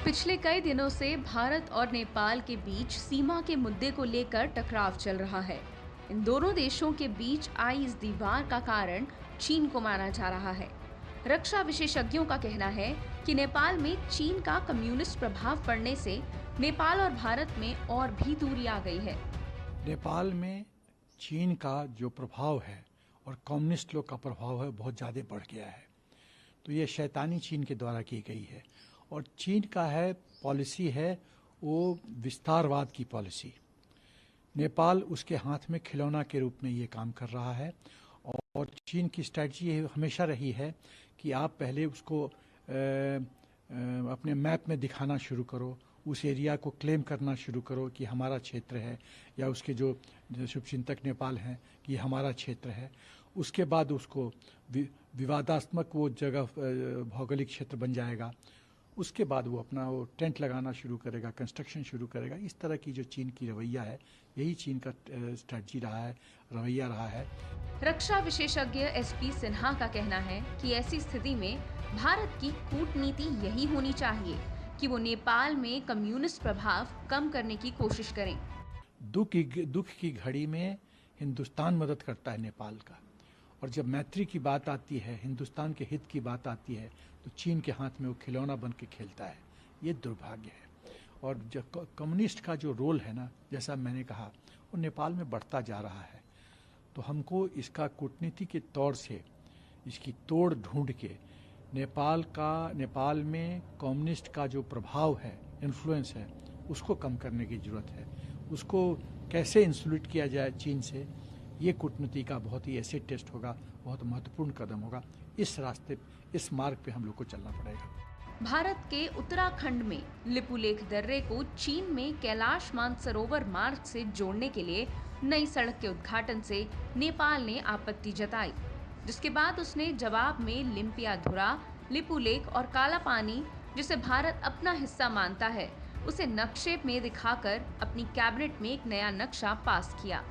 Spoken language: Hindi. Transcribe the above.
पिछले कई दिनों से भारत और नेपाल के बीच सीमा के मुद्दे को लेकर टकराव चल रहा है। इन दोनों देशों के बीच आई इस दीवार का कारण चीन को माना जा रहा है। रक्षा विशेषज्ञों का कहना है कि नेपाल में चीन का कम्युनिस्ट प्रभाव पड़ने से नेपाल और भारत में और भी दूरी आ गई है। नेपाल में चीन का जो प्रभाव है और कम्युनिस्ट लोग का प्रभाव है बहुत ज़्यादा बढ़ गया है। तो ये शैतानी चीन के द्वारा की गई है और चीन का है पॉलिसी है वो विस्तारवाद की पॉलिसी। नेपाल उसके हाथ में खिलौना के रूप में ये काम कर रहा है और चीन की स्ट्रैटेजी हमेशा रही है कि आप पहले उसको अपने मैप में दिखाना शुरू करो, उस एरिया को क्लेम करना शुरू करो कि हमारा क्षेत्र है, या उसके जो शुभचिंतक नेपाल हैं कि हमारा क्षेत्र है। उसके बाद उसको विवादात्मक वो जगह भौगोलिक क्षेत्र बन जाएगा। उसके बाद वो अपना वो टेंट लगाना शुरू करेगा, कंस्ट्रक्शन शुरू करेगा। इस तरह की जो चीन की रवैया है, यही चीन का स्ट्रैटेजी रहा है, रवैया रहा है। रक्षा विशेषज्ञ एसपी सिन्हा का कहना है कि ऐसी स्थिति में भारत की कूटनीति यही होनी चाहिए कि वो नेपाल में कम्युनिस्ट प्रभाव कम करने की कोशिश करें। दुख की घड़ी में हिंदुस्तान मदद करता है नेपाल का, और जब मैत्री की बात आती है, हिंदुस्तान के हित की बात आती है, तो चीन के हाथ में वो खिलौना बन के खेलता है। ये दुर्भाग्य है। और जो कम्युनिस्ट का जो रोल है ना, जैसा मैंने कहा, वो नेपाल में बढ़ता जा रहा है। तो हमको इसका कूटनीति के तौर से इसकी तोड़ ढूंढ के नेपाल में कम्युनिस्ट का जो प्रभाव है, इन्फ्लुएंस है, उसको कम करने की ज़रूरत है। उसको कैसे इंसुलेट किया जाए चीन से, ये कूटनीति का बहुत ही एसिड टेस्ट होगा, बहुत महत्वपूर्ण कदम होगा। इस मार्ग पे हम लोग को चलना पड़ेगा। भारत के उत्तराखंड में लिपुलेख दर्रे को चीन में कैलाश मानसरोवर मार्ग से जोड़ने के लिए नई सड़क के उद्घाटन से नेपाल ने आपत्ति जताई, जिसके बाद उसने जवाब में लिम्पियाधुरा, लिपुलेख और काला पानी, जिसे भारत अपना हिस्सा मानता है, उसे नक्शे में दिखाकर अपनी कैबिनेट में एक नया नक्शा पास किया।